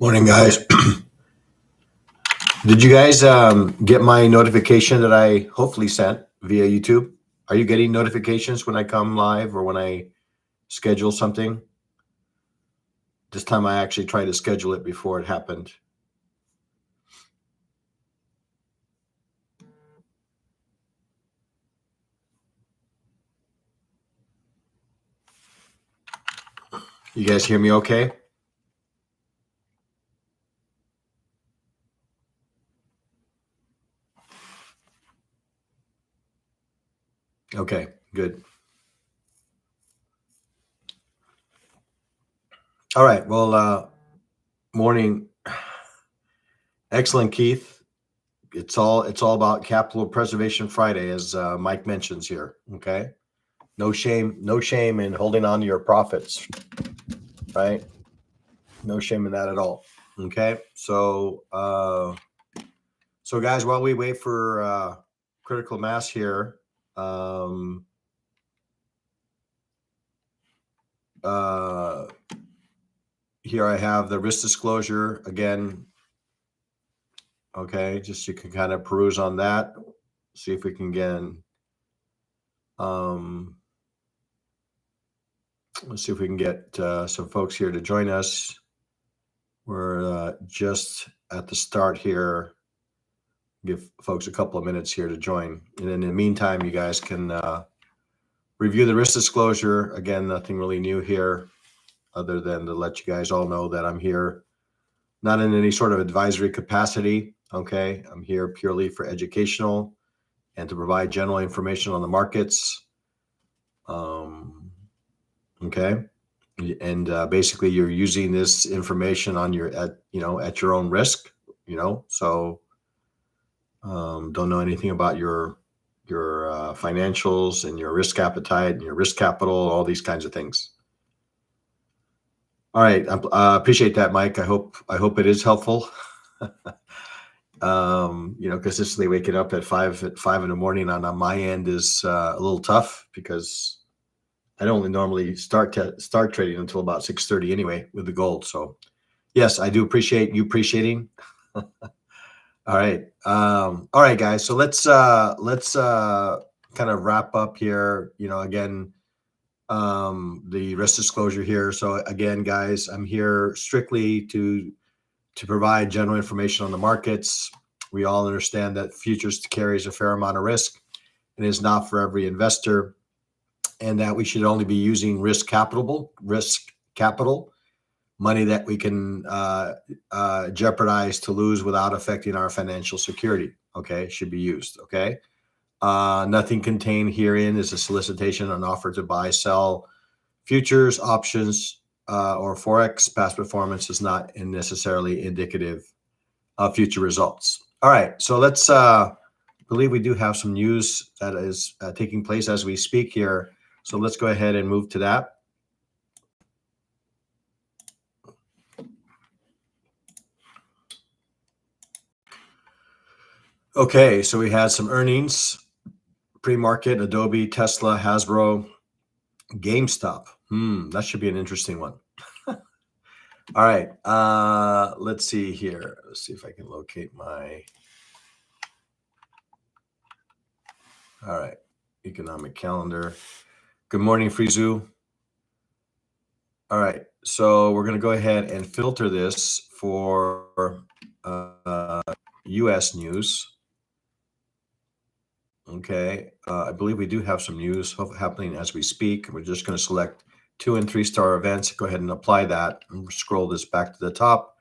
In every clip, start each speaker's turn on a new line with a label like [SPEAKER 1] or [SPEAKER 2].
[SPEAKER 1] Morning, guys. Did you guys get my notification that I hopefully sent via YouTube? Are you getting notifications when I come live or when I schedule something? This time I actually tried to schedule it before it happened. You guys hear me okay? Okay, good. All right. Well, morning. Excellent, Keith. It's all about Capital Preservation Friday, as Mike mentions here. Okay. No shame in holding on to your profits, right? No shame in that at all. Okay. So guys, while we wait for critical mass here, here I have the risk disclosure again. Okay, just you can kind of peruse on that. See if we can get let's see if we can get some folks here to join us. We're just at the start here. Give folks a couple of minutes here to join. And in the meantime, you guys can review the risk disclosure. Again, nothing really new here other than to let you guys all know that I'm here not in any sort of advisory capacity. Okay, I'm here purely for educational and to provide general information on the markets. Okay, and basically you're using this information on your at your own risk. So don't know anything about your financials and your risk appetite and your risk capital, all these kinds of things. All right, I appreciate that, Mike. I hope it is helpful. Consistently waking up at 5 in the morning on my end is a little tough because I don't normally start trading until about 6:30 anyway with the gold. So yes, I do appreciate you appreciating. All right. All right, guys. So let's kind of wrap up here. Again, the risk disclosure here. So again, guys, I'm here strictly to provide general information on the markets. We all understand that futures carries a fair amount of risk and is not for every investor, and that we should only be using risk capital, money that we can jeopardize to lose without affecting our financial security. Okay, should be used. Okay. Nothing contained herein is a solicitation on offer to buy, sell futures, options, or Forex. Past performance is not necessarily indicative of future results. All right, so let's believe we do have some news that is taking place as we speak here. So let's go ahead and move to that. Okay, so we had some earnings. PreMarket, Adobe, Tesla, Hasbro, GameStop. That should be an interesting one. All right, let's see here. Let's see if I can locate my. All right, economic calendar. Good morning, Frizu. All right, so we're going to go ahead and filter this for U.S. news. Okay, I believe we do have some news happening as we speak. We're just going to select 2- and 3-star events. Go ahead and apply that and scroll this back to the top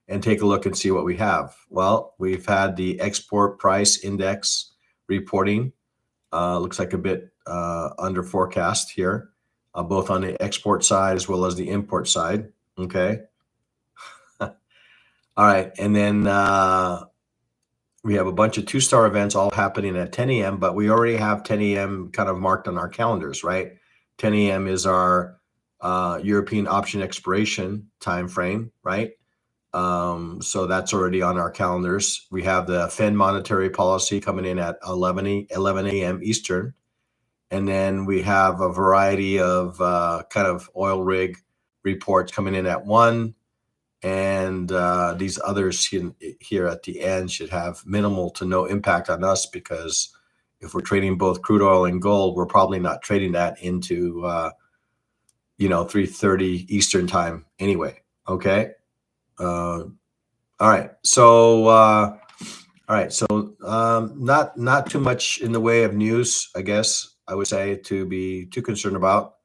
[SPEAKER 1] and take a look and see what we have. Well, we've had the export price index reporting. Looks like a bit under forecast here, both on the export side as well as the import side. Okay. All right, and then we have a bunch of 2-star events all happening at 10 a.m., but we already have 10 a.m. kind of marked on our calendars, right? 10 a.m. is our European option expiration time frame, right? So that's already on our calendars. We have the Fed monetary policy coming in at 11 a.m. Eastern. And then we have a variety of kind of oil rig reports coming in at 1. And these others here at the end should have minimal to no impact on us, because if we're trading both crude oil and gold, we're probably not trading that into 3:30 Eastern time anyway. Okay. All right. So not too much in the way of news, I guess I would say, to be too concerned about.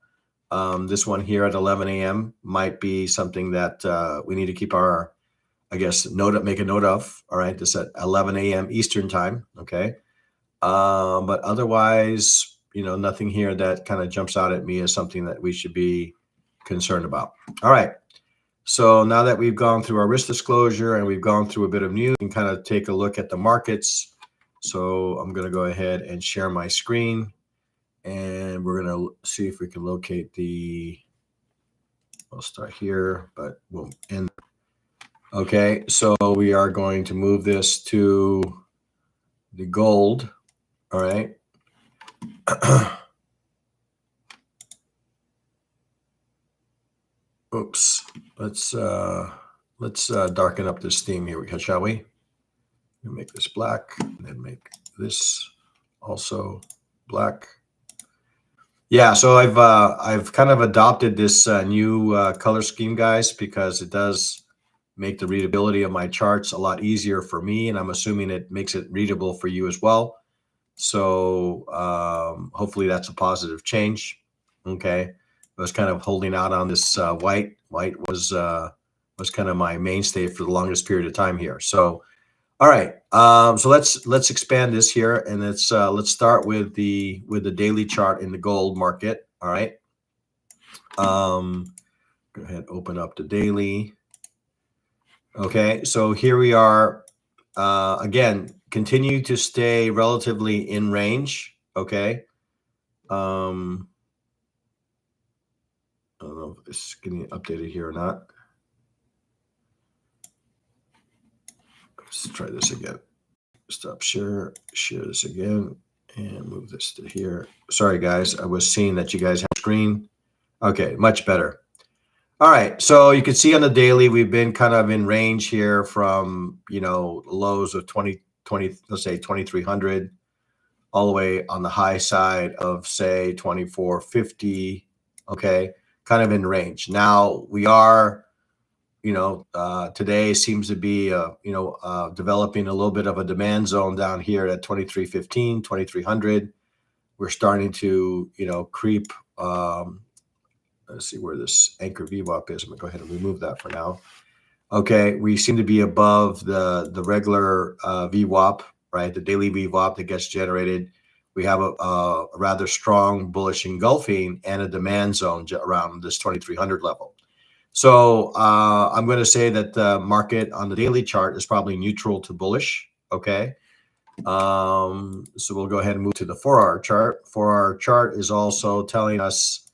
[SPEAKER 1] This one here at 11 a.m. might be something that we need to keep our, I guess, make a note of. All right, this at 11 a.m. Eastern time. Okay, but otherwise, nothing here that kind of jumps out at me as something that we should be concerned about. All right. So now that we've gone through our risk disclosure and we've gone through a bit of news, we can kind of take a look at the markets. So I'm going to go ahead and share my screen, and we're going to see if we can locate I'll start here, but we'll end. Okay, so we are going to move this to the gold. All right. Oops. Let's darken up this theme here, shall we? We'll make this black, and then make this also black. Yeah, so I've kind of adopted this new color scheme, guys, because it does make the readability of my charts a lot easier for me, and I'm assuming it makes it readable for you as well. So hopefully that's a positive change. Okay, I was kind of holding out on this white. White was kind of my mainstay for the longest period of time here. So all right, so let's expand this here, and let's start with the daily chart in the gold market. All right, go ahead, open up the daily. Okay, so here we are. Again, continue to stay relatively in range. Okay. I don't know if this is getting updated here or not. Let's try this again. Stop share this again, and move this to here. Sorry, guys. I was seeing that you guys have a screen. Okay, much better. All right, so you can see on the daily, we've been kind of in range here from, lows of 20, let's say 2,300, all the way on the high side of, say, 2,450. Okay, kind of in range. Now we are, today seems to be, developing a little bit of a demand zone down here at 2,315, 2,300. We're starting to, creep. Let's see where this anchor VWAP is. I'm gonna go ahead and remove that for now. Okay, we seem to be above the regular VWAP, right? The daily VWAP that gets generated. We have a rather strong bullish engulfing and a demand zone around this 2,300 level. So I'm going to say that the market on the daily chart is probably neutral to bullish. Okay. So we'll go ahead and move to the 4-hour chart. 4-hour chart is also telling us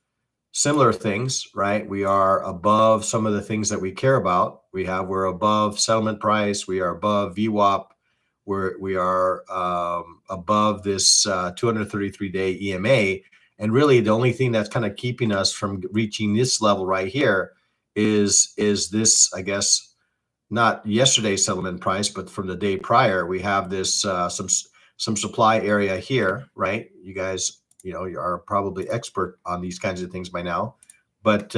[SPEAKER 1] similar things, right? We are above some of the things that we care about. We're above settlement price. We are above VWAP. We are above this 233-day EMA. And really, the only thing that's kind of keeping us from reaching this level right here is this, I guess, not yesterday's settlement price, but from the day prior. We have this some supply area here, right? You guys, you are probably expert on these kinds of things by now, but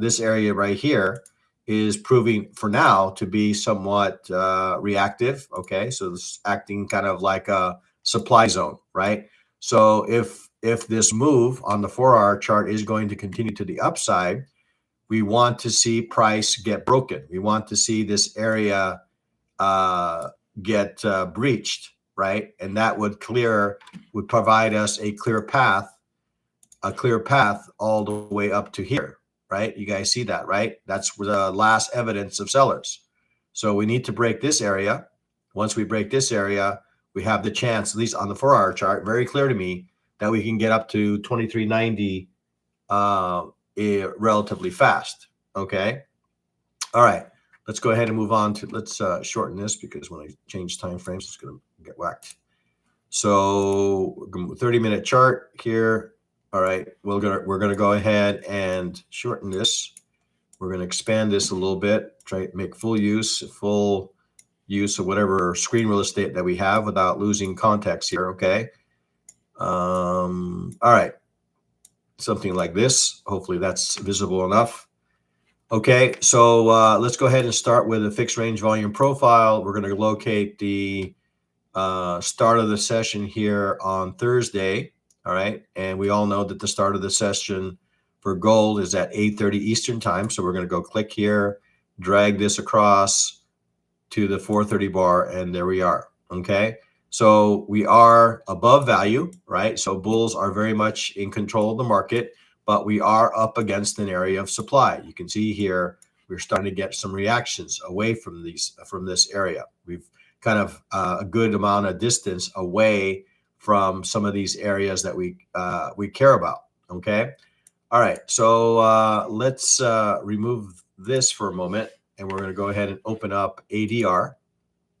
[SPEAKER 1] this area right here is proving for now to be somewhat reactive. Okay, so it's acting kind of like a supply zone, right? So if this move on the 4-hour chart is going to continue to the upside, we want to see price get broken. We want to see this area get breached, right? And that would provide us a clear path all the way up to here, right? You guys see that, right? That's the last evidence of sellers. So we need to break this area. Once we break this area, we have the chance, at least on the 4-hour chart, very clear to me, that we can get up to 2390 relatively fast. Okay. All right. Let's go ahead and move on to, let's shorten this, because when I change time frames, it's going to get whacked. So 30-minute chart here. All right. We're going to go ahead and shorten this. We're going to expand this a little bit, try to make full use of whatever screen real estate that we have without losing context here, okay? All right, something like this. Hopefully that's visible enough. Okay, so let's go ahead and start with a fixed range volume profile. We're going to locate the start of the session here on Thursday, all right? And we all know that the start of the session for gold is at 8:30 Eastern time. So we're going to go click here, drag this across to the 430 bar, and there we are, okay? So we are above value, right? So bulls are very much in control of the market, but we are up against an area of supply. You can see here, we're starting to get some reactions away from this area. We've kind of a good amount of distance away from some of these areas that we care about, okay? All right, so let's remove this for a moment, and we're going to go ahead and open up ADR.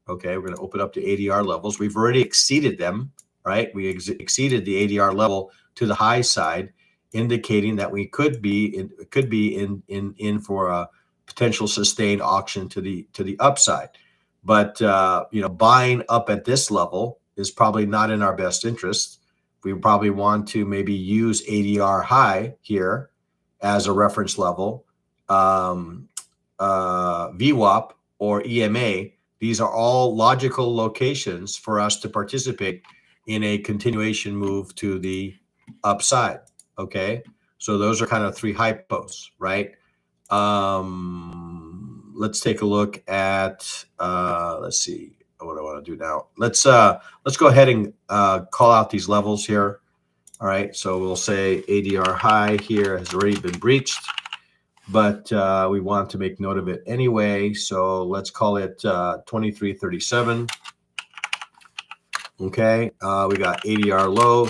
[SPEAKER 1] Okay, we're going to open up the ADR levels. We've already exceeded them, right? We exceeded the ADR level to the high side, indicating that we could be in for a potential sustained auction to the upside. But buying up at this level is probably not in our best interest. We probably want to maybe use ADR high here as a reference level, VWAP or EMA. These are all logical locations for us to participate in a continuation move to the upside. Okay, so those are kind of three hypos, right? Let's take a look at let's see what I want to do now. Let's go ahead and call out these levels here. All right, so we'll say ADR high here has already been breached, but we want to make note of it anyway. So let's call it 2337. Okay, we got ADR low.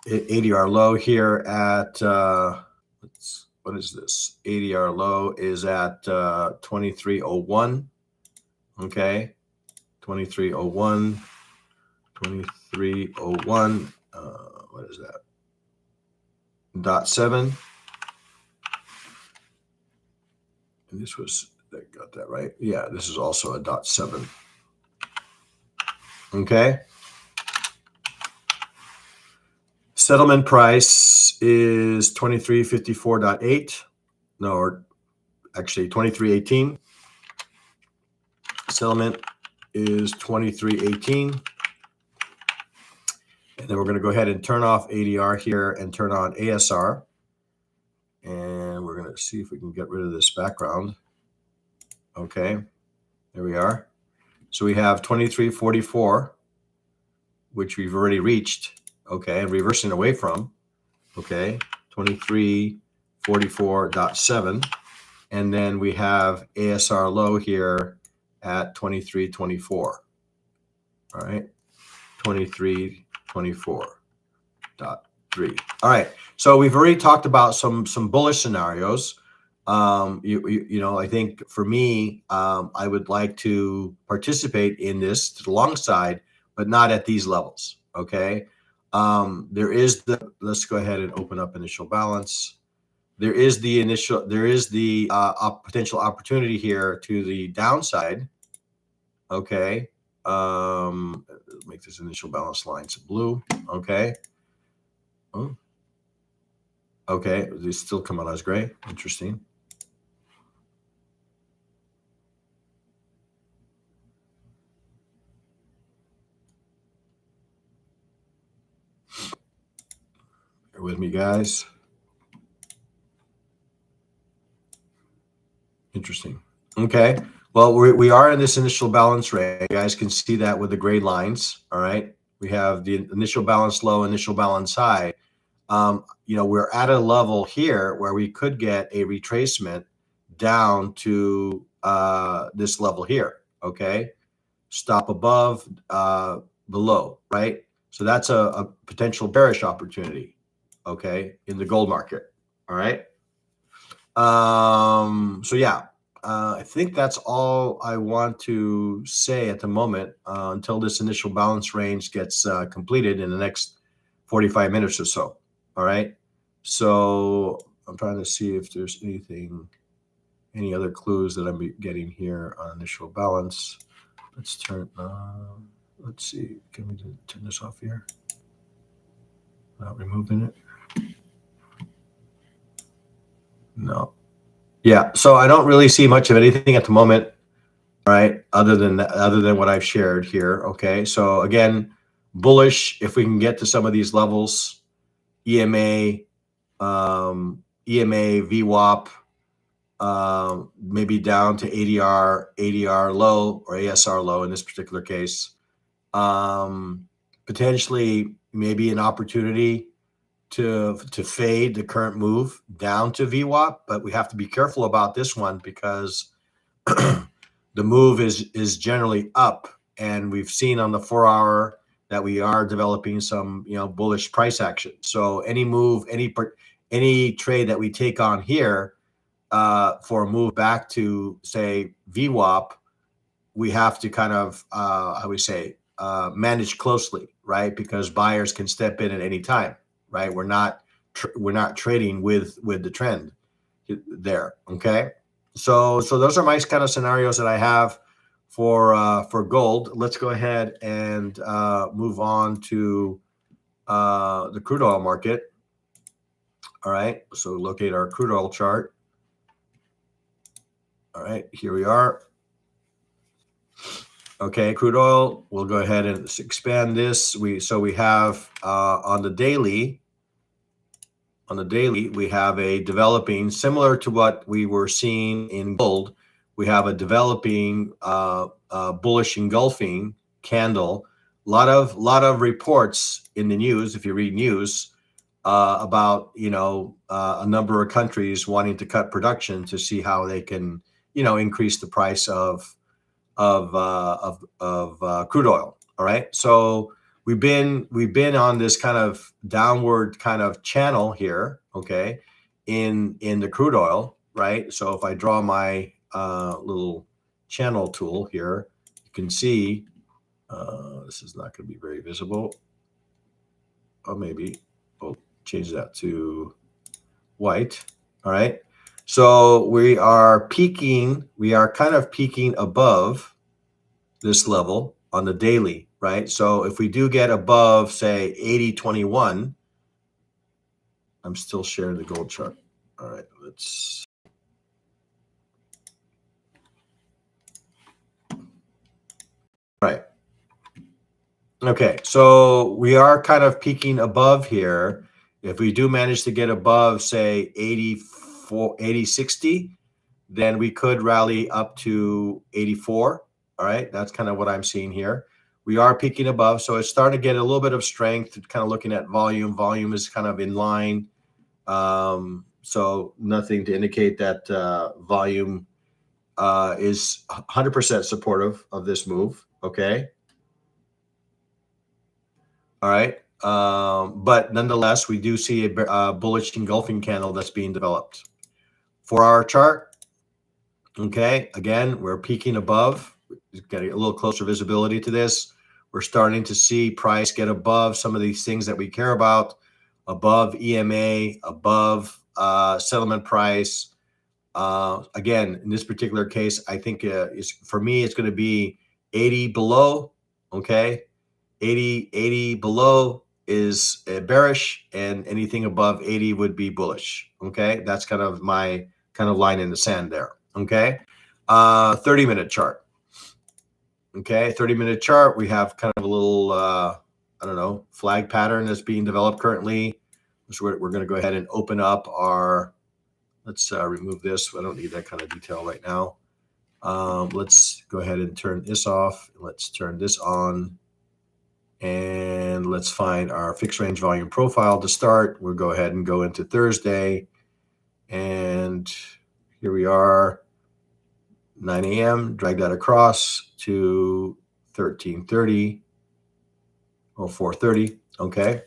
[SPEAKER 1] ADR low here at what is this? ADR low is at 2301. Okay, 2301. 2301. What is that? .7. And this was, I got that right. Yeah, this is also a .7. Okay. Settlement price is 2354.8. No, or actually 2318. Settlement is 2318. And then we're going to go ahead and turn off ADR here and turn on ASR. And we're going to see if we can get rid of this background. Okay, there we are. So we have 2344, which we've already reached. Okay, and reversing away from. Okay, 2344.7. And then we have ASR low here at 2324. All right, 2324.3. All right, so we've already talked about some bullish scenarios. I think for me, I would like to participate in this to the long side, but not at these levels. Okay, let's go ahead and open up initial balance. There is the potential opportunity here to the downside. Okay, make this initial balance line some blue. Okay. Oh. Okay, these still come out as gray. Interesting. Bear with me, guys. Interesting. Okay. Well, we are in this initial balance range. You guys can see that with the gray lines. All right. We have the initial balance low, initial balance high. We're at a level here where we could get a retracement down to this level here. Okay. Stop above, below, right? So that's a potential bearish opportunity. Okay. In the gold market. All right. So yeah, I think that's all I want to say at the moment until this initial balance range gets completed in the next 45 minutes or so. All right. So I'm trying to see if there's any other clues that I'm getting here on initial balance. Let's see, can we turn this off here? Not removing it. No. Yeah, so I don't really see much of anything at the moment, right? Other than what I've shared here. Okay, so again, bullish if we can get to some of these levels, EMA, EMA, VWAP, maybe down to ADR low or ASR low in this particular case. Potentially maybe an opportunity to fade the current move down to VWAP, but we have to be careful about this one because the move is generally up, and we've seen on the 4-hour that we are developing some bullish price action. So any move, any trade that we take on here for a move back to say VWAP, we have to kind of manage closely, right? Because buyers can step in at any time, right? We're not trading with the trend there. Okay, so those are my kind of scenarios that I have for gold. Let's go ahead and move on to the crude oil market. All right, so locate our crude oil chart. All right, here we are. Okay, crude oil, we'll go ahead and expand this. We have on the daily, we have a developing, similar to what we were seeing in gold. We have a developing bullish engulfing candle. A lot of reports in the news, if you read news, about a number of countries wanting to cut production to see how they can increase the price of crude oil. All right, so we've been on this kind of downward kind of channel here, okay, in the crude oil, right? So if I draw my little channel tool here, you can see this is not going to be very visible. Oh, maybe we'll change that to white. All right, so we are peaking. We are kind of peaking above this level on the daily, right? So if we do get above, say, 80.21, I'm still sharing the gold chart. All right, let's. All right. Okay, so we are kind of peaking above here. If we do manage to get above, say, 80.60, then we could rally up to 84. All right, that's kind of what I'm seeing here. We are peaking above, so it's starting to get a little bit of strength. Kind of looking at volume. Volume is kind of in line. So nothing to indicate that volume is 100% supportive of this move. Okay. All right. But nonetheless, we do see a bullish engulfing candle that's being developed. For our chart, okay, again, we're peaking above. Getting a little closer visibility to this. We're starting to see price get above some of these things that we care about, above EMA, above settlement price. Again, in this particular case, I think for me, it's going to be 80 below. Okay, 80 below is bearish, and anything above 80 would be bullish. Okay, that's kind of my line in the sand there. Okay, 30-minute chart. Okay, 30-minute chart. We have kind of a little, I don't know, flag pattern that's being developed currently. So we're going to go ahead and open up our. Let's remove this. I don't need that kind of detail right now. Let's go ahead and turn this off. Let's turn this on. And let's find our fixed range volume profile to start. We'll go ahead and go into Thursday. And here we are, 9 a.m. Drag that across to 13:30 or 4:30. Okay.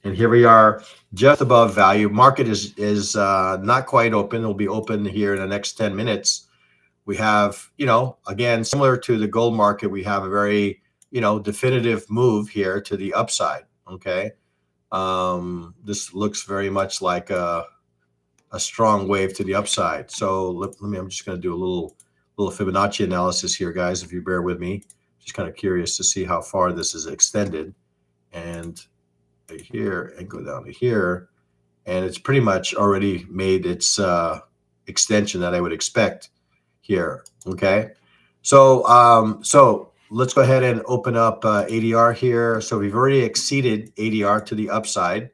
[SPEAKER 1] And here we are just above value. Market is not quite open. It'll be open here in the next 10 minutes. We have, again, similar to the gold market, we have a very, definitive move here to the upside. Okay. This looks very much like a a strong wave to the upside. So let me, I'm just going to do a little Fibonacci analysis here, guys, if you bear with me. Just kind of curious to see how far this is extended. And here, and go down to here. And it's pretty much already made its extension that I would expect here. Okay. So let's go ahead and open up ADR here. So we've already exceeded ADR to the upside.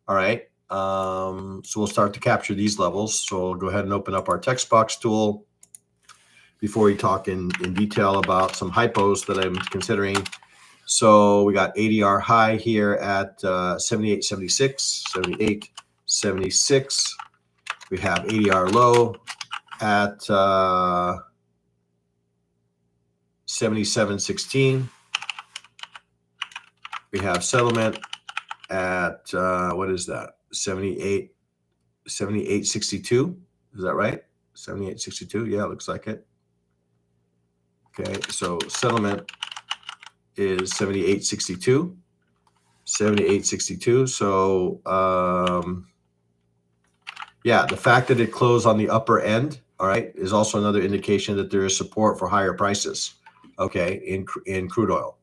[SPEAKER 1] All right. So we'll start to capture these levels. So we'll go ahead and open up our text box tool before we talk in detail about some hypos that I'm considering. So we got ADR high here at 78.76, 78.76. We have ADR low at 77.16. We have settlement at what is that? 78.62. Is that right? 78.62. Yeah, looks like it. Okay, so settlement is 78.62. 78.62. So yeah, the fact that it closed on the upper end, all right, is also another indication that there is support for higher prices, okay, in crude oil.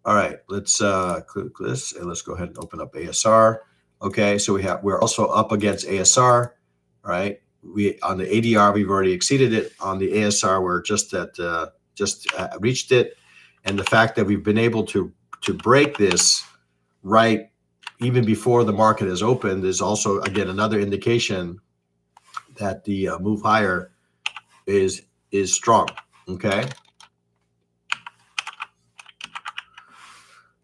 [SPEAKER 1] All right, let's click this and let's go ahead and open up ASR. Okay, so we're also up against ASR. All right, we on the ADR we've already exceeded it. On the ASR we're just reached it, and the fact that we've been able to break this right even before the market is opened is also again another indication that the move higher is strong. Okay.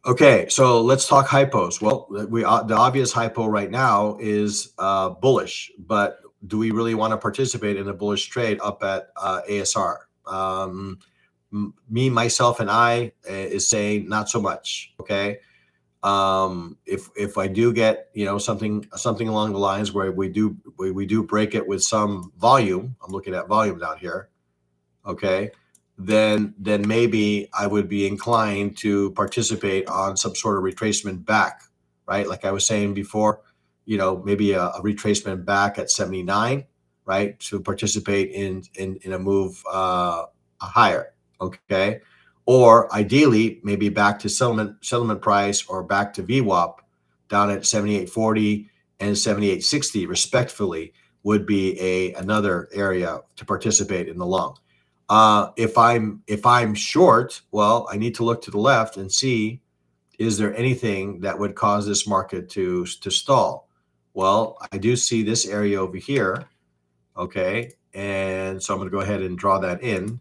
[SPEAKER 1] Okay, so let's talk hypos. Well, the obvious hypo right now is bullish, but do we really want to participate in a bullish trade up at ASR? Me, myself, and I is saying not so much. Okay, if I do get something along the lines where we do break it with some volume, I'm looking at volume down here. Okay. Then maybe I would be inclined to participate on some sort of retracement back, right? Like I was saying before, maybe a retracement back at 79, right? To participate in a move higher, okay? Or ideally, maybe back to settlement price or back to VWAP down at 78.40 and 78.60 respectively would be another area to participate in the long. If I'm short, well, I need to look to the left and see, is there anything that would cause this market to stall? Well, I do see this area over here. Okay. And so I'm going to go ahead and draw that in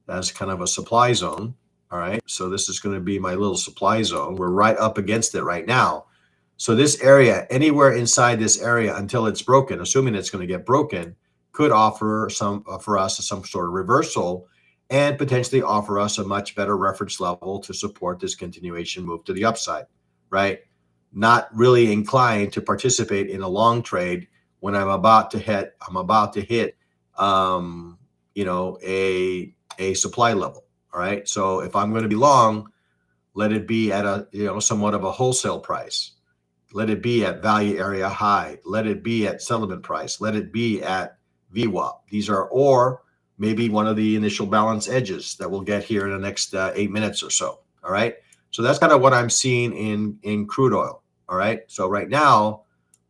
[SPEAKER 1] as kind of a supply zone. All right. So this is going to be my little supply zone. We're right up against it right now. So this area, anywhere inside this area until it's broken, assuming it's going to get broken, could offer for us some sort of reversal and potentially offer us a much better reference level to support this continuation move to the upside, right? Not really inclined to participate in a long trade when I'm about to hit a supply level. All right. So if I'm going to be long, let it be at a somewhat of a wholesale price. Let it be at value area high. Let it be at settlement price. Let it be at VWAP. These are, or maybe one of the initial balance edges that we'll get here in the next 8 minutes or so. All right. So that's kind of what I'm seeing in crude oil. All right. So right now,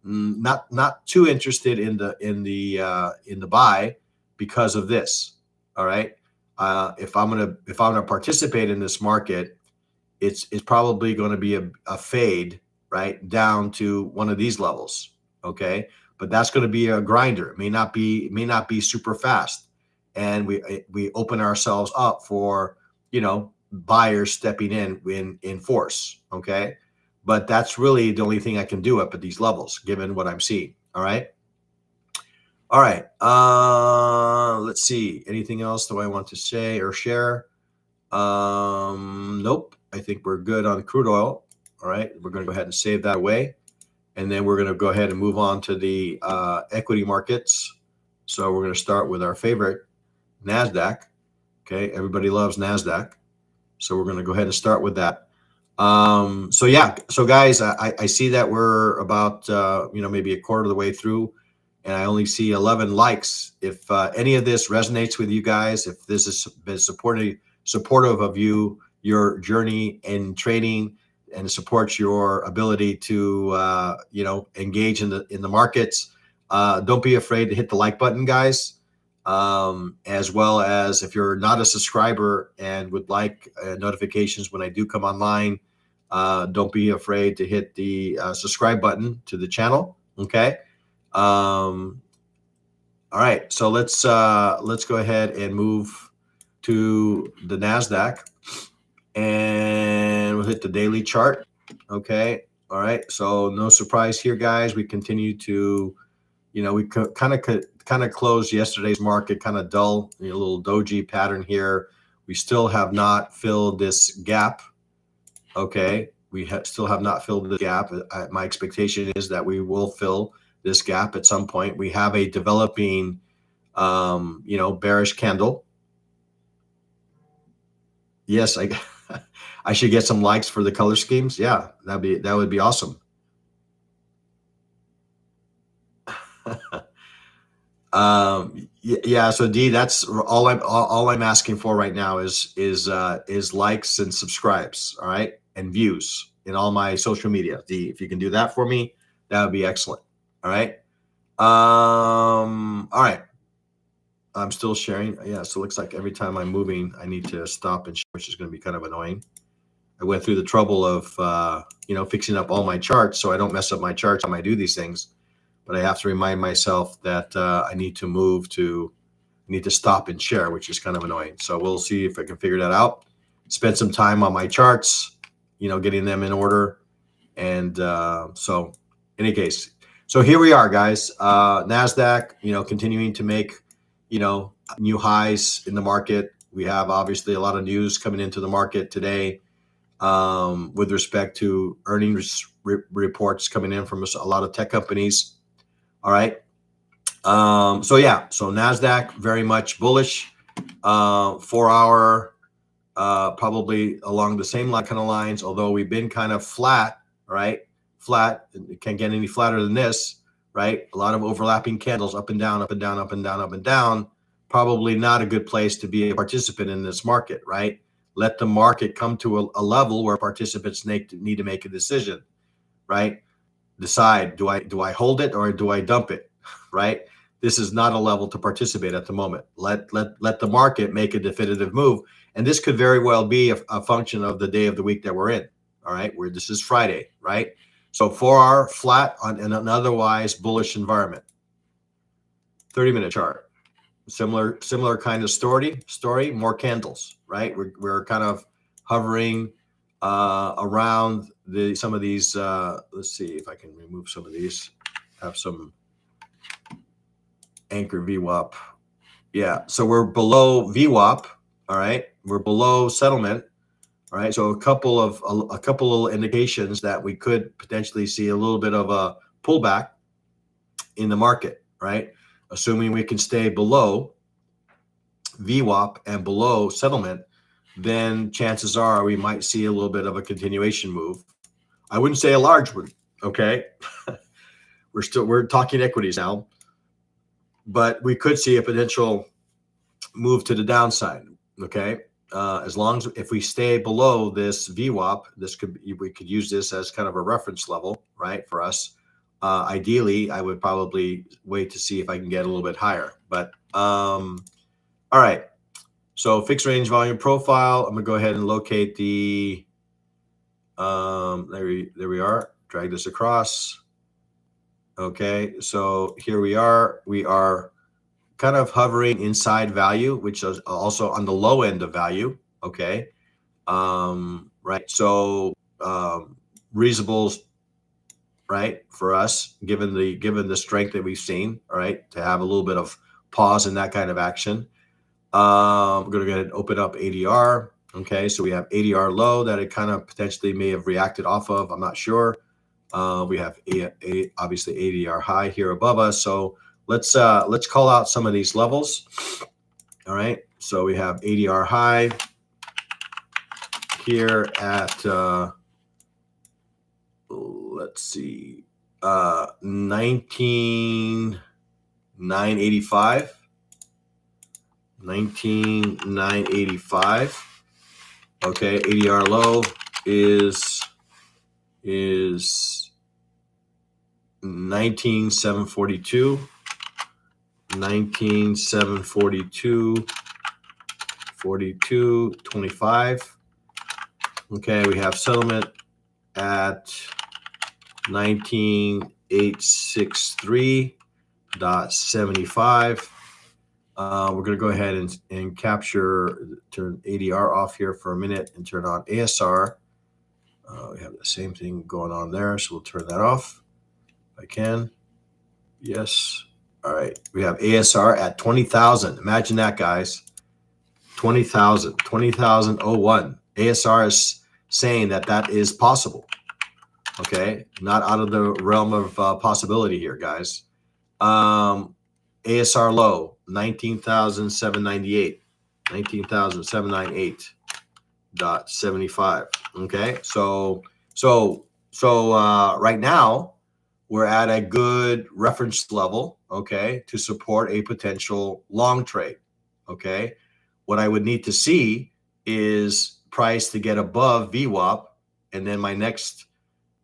[SPEAKER 1] not too interested in the buy because of this. All right. If I'm gonna participate in this market, it's probably going to be a fade right down to one of these levels. Okay. But that's going to be a grinder. It may not be super fast. And we open ourselves up for, buyers stepping in force. Okay. But that's really the only thing I can do up at these levels, given what I'm seeing. All right. All right. Let's see. Anything else that I want to say or share? Nope. I think we're good on crude oil. All right. We're going to go ahead and save that away. And then we're going to go ahead and move on to the equity markets. So we're going to start with our favorite, NASDAQ. Okay. Everybody loves NASDAQ. So we're going to go ahead and start with that. So guys, I see that we're about, maybe a quarter of the way through. and I only see 11 likes. If any of this resonates with you guys, if this is been supportive of your journey in trading, and supports your ability to engage in the markets, don't be afraid to hit the like button, guys. As well as if you're not a subscriber and would like notifications when I do come online, don't be afraid to hit the subscribe button to the channel. Okay. All right, so let's go ahead and move to the Nasdaq, and we'll hit the daily chart. Okay. All right. So no surprise here, guys. We continue to, we kind of closed yesterday's market kind of dull, a little doji pattern here. We still have not filled this gap. Okay. We still have not filled the gap. My expectation is that we will fill this gap at some point. We have a developing, bearish candle. Yes, I should get some likes for the color schemes. Yeah, that would be awesome. Yeah. So D, that's all I'm asking for right now is likes and subscribes. All right, and views in all my social media. D, if you can do that for me, that would be excellent. All right. All right. I'm still sharing. Yeah. So it looks like every time I'm moving, I need to stop and share, which is going to be kind of annoying. I went through the trouble of, fixing up all my charts so I don't mess up my charts when I do these things. But I have to remind myself that I need to stop and share, which is kind of annoying. So we'll see if I can figure that out. Spend some time on my charts, getting them in order. And so in any case, so here we are, guys. NASDAQ, continuing to make, new highs in the market. We have obviously a lot of news coming into the market today. With respect to earnings reports coming in from a lot of tech companies. All right. So NASDAQ very much bullish. 4 hour, probably along the same kind of lines, although we've been kind of flat, right? Flat. It can't get any flatter than this, right? A lot of overlapping candles, up and down, up and down, up and down, up and down. Probably not a good place to be a participant in this market, right? Let the market come to a level where participants need to make a decision, right? Decide, do I hold it or do I dump it, right? This is not a level to participate at the moment. Let the market make a definitive move, and this could very well be a function of the day of the week that we're in. All right, where this is Friday, right? So 4 hour flat in an otherwise bullish environment. 30-minute chart. Similar kind of story, more candles, right? We're kind of hovering around some of these. Let's see if I can remove some of these. Have some anchor VWAP. Yeah, so we're below VWAP. All right, we're below settlement. All right, so a couple of indications that we could potentially see a little bit of a pullback in the market, right? Assuming we can stay below VWAP and below settlement, then chances are we might see a little bit of a continuation move. I wouldn't say a large one. Okay. we're talking equities now, but we could see a potential move to the downside. Okay. As long as if we stay below this VWAP, we could use this as kind of a reference level, right? For us. Ideally, I would probably wait to see if I can get a little bit higher, but all right. So fixed range volume profile. I'm gonna go ahead and locate the. There we are. Drag this across. Okay, so here we are. We are kind of hovering inside value, which is also on the low end of value. Okay, right. So reasonable, right, for us, given the strength that we've seen. All right, to have a little bit of pause in that kind of action. We're going to go ahead and open up ADR. Okay, so we have ADR low that it kind of potentially may have reacted off of. I'm not sure. We have obviously ADR high here above us. So let's call out some of these levels. All right, so we have ADR high here at let's see, 19. 19,985. 19,985. Okay, ADR low is 19,742. 19,742. 42.25. Okay, we have settlement at 19,863.75. We're going to go ahead and turn ADR off here for a minute and turn on ASR. We have the same thing going on there, so we'll turn that off if I can. Yes. All right. We have ASR at 20,000. Imagine that, guys. 20,000. 20,001. ASR is saying that is possible. Okay. Not out of the realm of possibility here, guys. ASR low, 19,798. 19,798.75. Okay. So right now we're at a good reference level, okay, to support a potential long trade. Okay. What I would need to see is price to get above VWAP, and then my next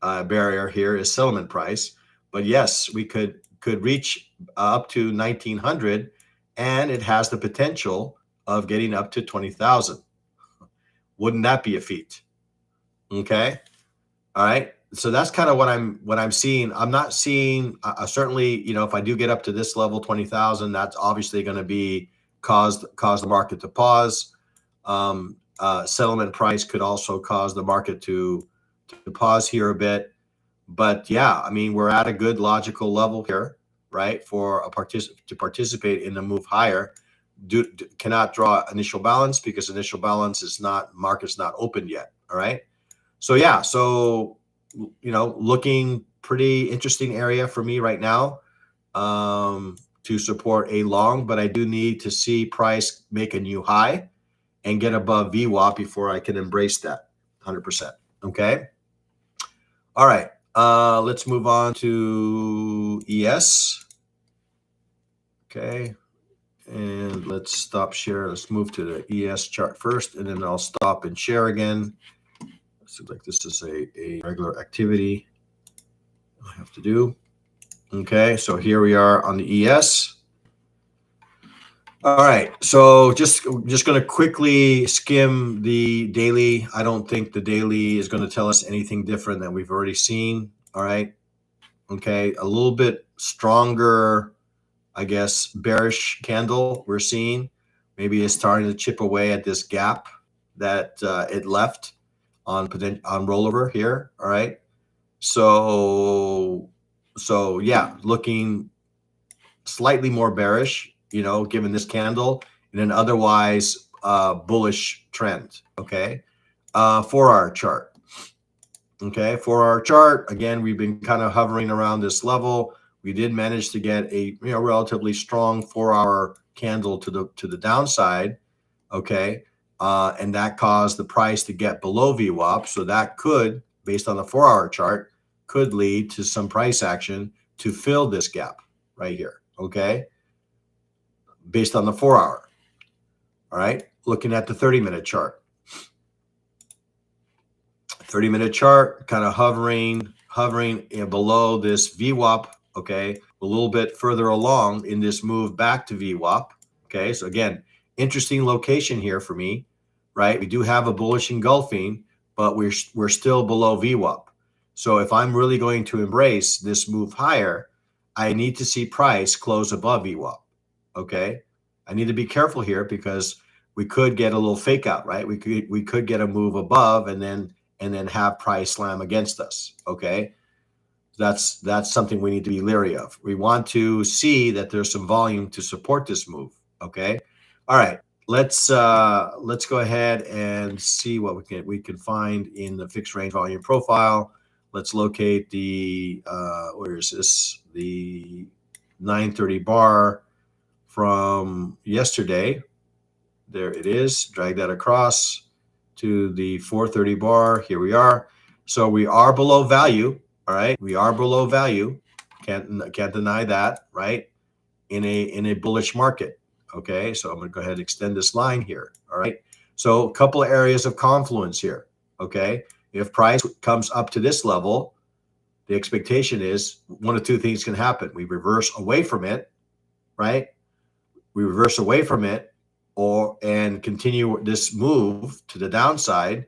[SPEAKER 1] barrier here is settlement price. But yes, we could reach up to 1900, and it has the potential of getting up to 20,000. Wouldn't that be a feat? Okay. All right. So that's kind of what I'm seeing. I'm not seeing certainly, if I do get up to this level, 20,000, that's obviously going to be cause the market to pause. Settlement price could also cause the market to pause here a bit. But yeah, I mean, we're at a good logical level here, right? For to participate in the move higher. Cannot draw initial balance because initial balance is market's not opened yet. All right. So yeah, looking pretty interesting area for me right now to support a long, but I do need to see price make a new high and get above VWAP before I can embrace that 100%. Okay. All right. Let's move on to ES. Okay. And let's stop share. Let's move to the ES chart first, and then I'll stop and share again. Seems like this is a regular activity I have to do. Okay, so here we are on the ES. All right, so just going to quickly skim the daily. I don't think the daily is going to tell us anything different than we've already seen. All right, okay, a little bit stronger, I guess, bearish candle we're seeing. Maybe it's starting to chip away at this gap that it left on rollover here. All right. So yeah, looking slightly more bearish, given this candle in an otherwise bullish trend. Okay. 4-hour chart. Okay. 4-hour chart. Again, we've been kind of hovering around this level. We did manage to get a relatively strong 4-hour candle to the downside. Okay. And that caused the price to get below VWAP. So that could, based on the 4-hour chart, could lead to some price action to fill this gap right here. Okay. Based on the 4-hour. All right. Looking at the 30-minute chart. 30-minute chart kind of hovering below this VWAP. Okay. A little bit further along in this move back to VWAP. Okay. So again, interesting location here for me, right? We do have a bullish engulfing, but we're still below VWAP. So if I'm really going to embrace this move higher, I need to see price close above VWAP. Okay. I need to be careful here because we could get a little fake out, right? We could get a move above and then have price slam against us. Okay. That's something we need to be leery of. We want to see that there's some volume to support this move. Okay. All right. Let's go ahead and see what we can find in the fixed range volume profile. Let's locate the where is this? The 930 bar from yesterday. There it is. Drag that across to the 430 bar. Here we are. So we are below value. All right. We are below value. Can't deny that, right? in a bullish market. Okay, so I'm going to go ahead and extend this line here. All right, so a couple of areas of confluence here. Okay, if price comes up to this level, the expectation is one of two things can happen. We reverse away from it, right? We reverse away from it, and continue this move to the downside,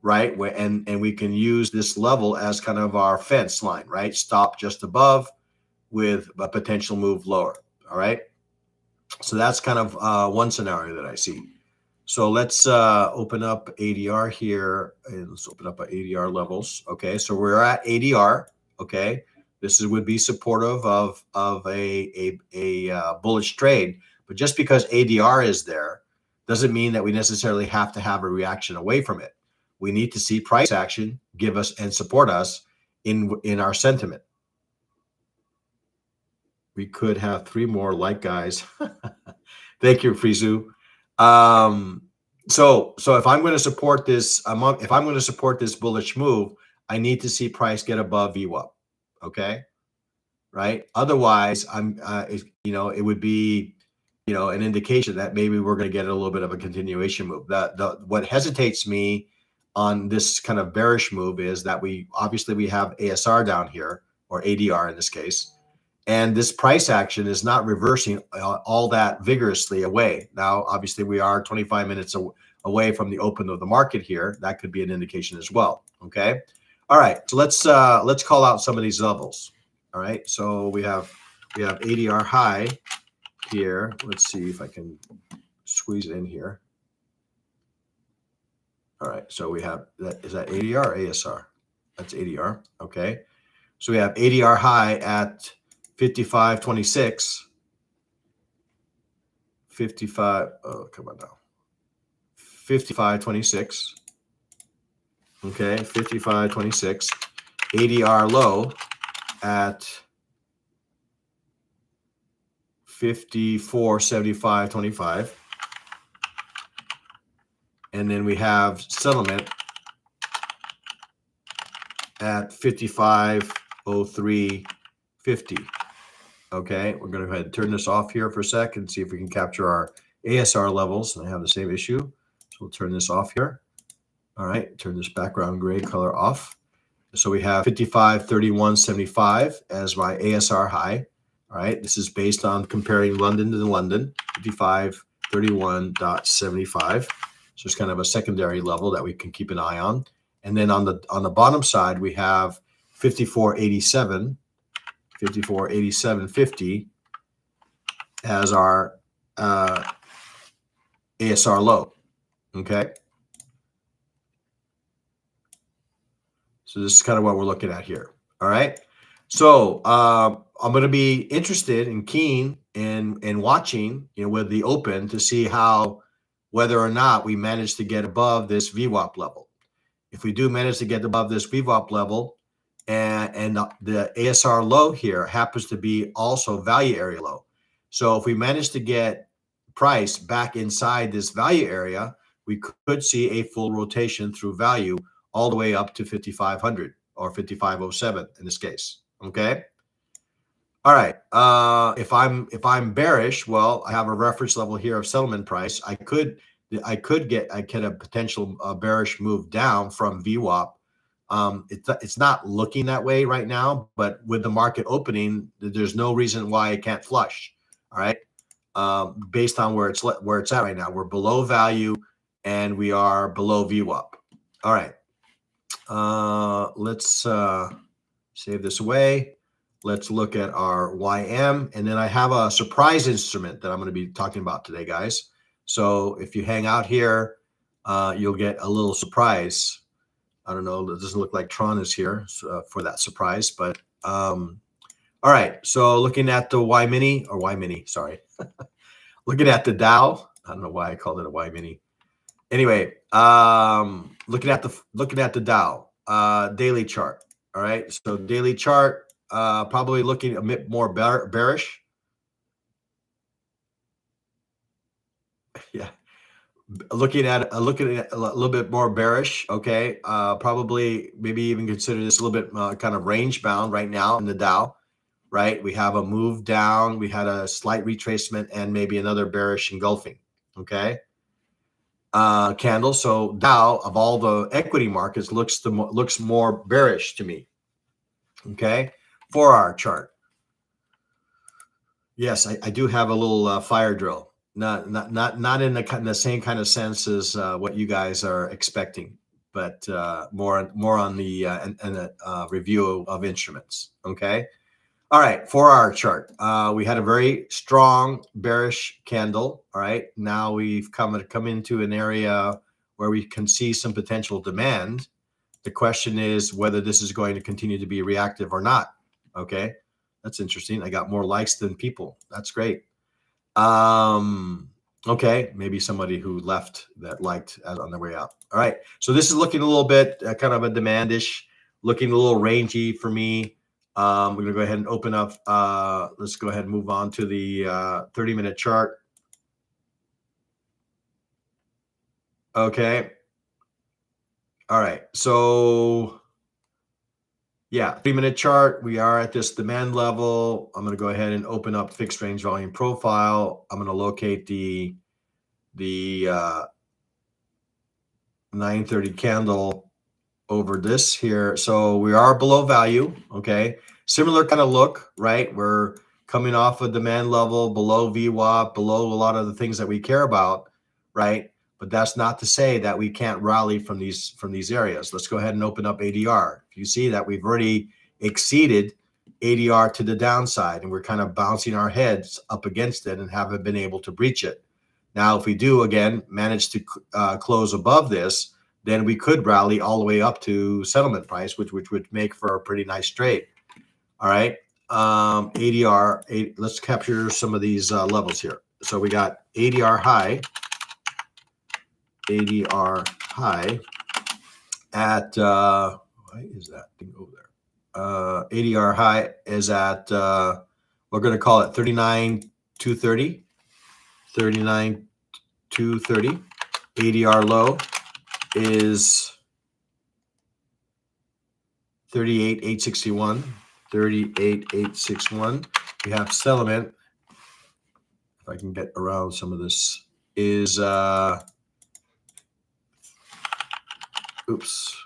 [SPEAKER 1] right? And we can use this level as kind of our fence line, right? Stop just above with a potential move lower. All right. So that's kind of one scenario that I see. So let's open up ADR here, and let's open up our ADR levels. Okay, so we're at ADR. Okay, would be supportive of a bullish trade, but just because ADR is there doesn't mean that we necessarily have to have a reaction away from it. We need to see price action give us and support us in our sentiment. We could have 3 more like guys. Thank you, Frizu. So if I'm going to support this, if I'm going to support this bullish move, I need to see price get above VWAP. Okay, right? Otherwise, it would be, an indication that maybe we're going to get a little bit of a continuation move. What hesitates me on this kind of bearish move is that we have ASR down here, or ADR in this case. And this price action is not reversing all that vigorously away. Now, obviously, we are 25 minutes away from the open of the market here. That could be an indication as well. Okay. All right. So let's call out some of these levels. All right. So we have ADR high here. Let's see if I can squeeze it in here. All right. So we have that. Is that ADR or ASR? That's ADR. Okay. So we have ADR high at 55.26. 55. Oh, come on now. 55.26. Okay, 55.26. ADR low at 54.75.25. And then we have settlement at 55.03.50. Okay, we're going to go ahead and turn this off here for a second, see if we can capture our ASR levels. And I have the same issue. So we'll turn this off here. All right, turn this background gray color off. So we have 55.31.75 as my ASR high. All right, this is based on comparing London to London, 55.31.75. So it's kind of a secondary level that we can keep an eye on. And then on the bottom side, we have 54.87. 54.87.50 as our ASR low. Okay. So this is kind of what we're looking at here. All right. So I'm going to be interested and keen in watching, with the open to see whether or not we manage to get above this VWAP level. If we do manage to get above this VWAP level, and the ASR low here happens to be also value area low. So if we manage to get price back inside this value area, we could see a full rotation through value all the way up to 5,500 or 55.07 in this case. Okay. All right. If I'm bearish, well, I have a reference level here of settlement price. I could get a potential bearish move down from VWAP. It's not looking that way right now, but with the market opening, there's no reason why it can't flush. All right. Based on where it's at right now, we're below value and we are below VWAP. All right. Let's save this away. Let's look at our YM, and then I have a surprise instrument that I'm going to be talking about today, guys. So if you hang out here, you'll get a little surprise. I don't know. It doesn't look like Tron is here for that surprise, but all right. So looking at the Y mini, sorry. Looking at the Dow. I don't know why I called it a Y mini. Anyway, looking at the Dow daily chart. All right. So daily chart, probably looking a bit more bearish. Yeah. Looking at a little bit more bearish. Okay. Probably maybe even consider this a little bit kind of range bound right now in the Dow. right? We have a move down. We had a slight retracement and maybe another bearish engulfing, okay? Candle. So Dow of all the equity markets looks more bearish to me, okay? 4-hour chart. Yes, I do have a little fire drill. Not in the same kind of sense as what you guys are expecting, but more on the review of instruments. Okay. All right. 4-hour chart. We had a very strong bearish candle. All right. Now we've come into an area where we can see some potential demand. The question is whether this is going to continue to be reactive or not. Okay. That's interesting. I got more likes than people. That's great. Okay, maybe somebody who left that liked on their way out. All right, so this is looking a little bit kind of a demandish, looking a little rangy for me. We're gonna go ahead and open up. Let's go ahead and move on to the 30-minute chart. Okay. All right, so yeah, 3-minute chart. We are at this demand level. I'm going to go ahead and open up fixed range volume profile. I'm going to locate the 930 candle over this here. So we are below value. Okay, similar kind of look, right? We're coming off a demand level below VWAP, below a lot of the things that we care about, right? But that's not to say that we can't rally from these areas. Let's go ahead and open up ADR. You see that we've already exceeded ADR to the downside, and we're kind of bouncing our heads up against it and haven't been able to breach it. Now, if we do again manage to close above this, then we could rally all the way up to settlement price, which would make for a pretty nice trade. All right, ADR. Let's capture some of these levels here. So we got ADR high at why is that thing over there? ADR high is at we're going to call it 39,230. 39,230. ADR low is 38,861. 38,861. We have settlement. If I can get around some of this, is oops.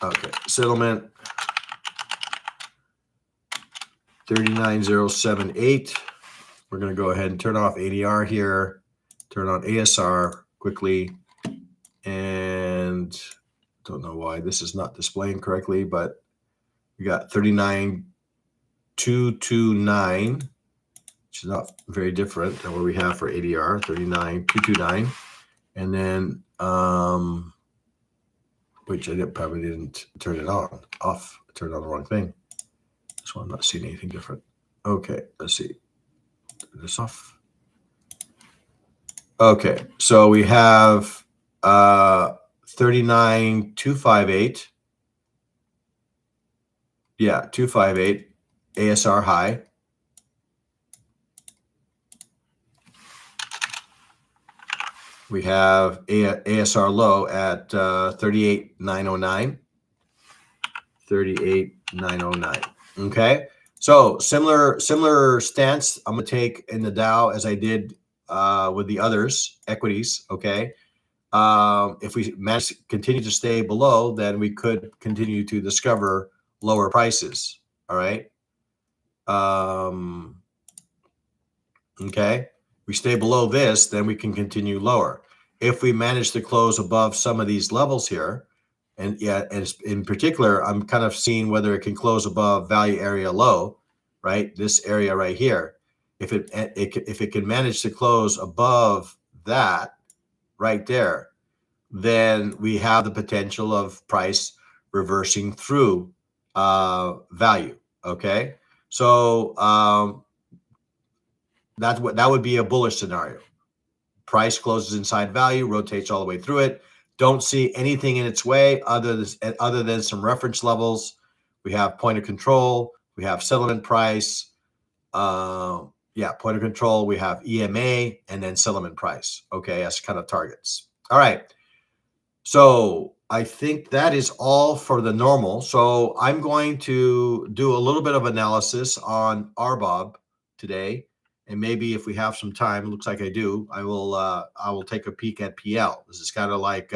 [SPEAKER 1] Okay, settlement 39,078. We're going to go ahead and turn off ADR here, turn on ASR quickly, and don't know why this is not displaying correctly, but we got 39,229, which is not very different than what we have for ADR, 39,229, and then which I probably didn't turn it off. I turned on the wrong thing. So I'm not seeing anything different. Okay, let's see. Turn this off. Okay, so we have 39,258. Yeah, 258 ASR high. We have ASR low at 38,909. 38,909. Okay, so similar stance I'm gonna take in the Dow as I did with the others equities. Okay, if we manage to continue to stay below, then we could continue to discover lower prices. All right. Okay, we stay below this, then we can continue lower. If we manage to close above some of these levels here, and yeah, and in particular, I'm kind of seeing whether it can close above value area low, right? This area right here. If it can manage to close above that right there, then we have the potential of price reversing through value. Okay, so that would be a bullish scenario. Price closes inside value, rotates all the way through it. Don't see anything in its way other than some reference levels. We have point of control. We have settlement price. Point of control. We have EMA and then settlement price. Okay, as kind of targets. All right. So I think that is all for the normal. So I'm going to do a little bit of analysis on RBOB today, and maybe if we have some time, it looks like I do. I will take a peek at PL. This is kind of like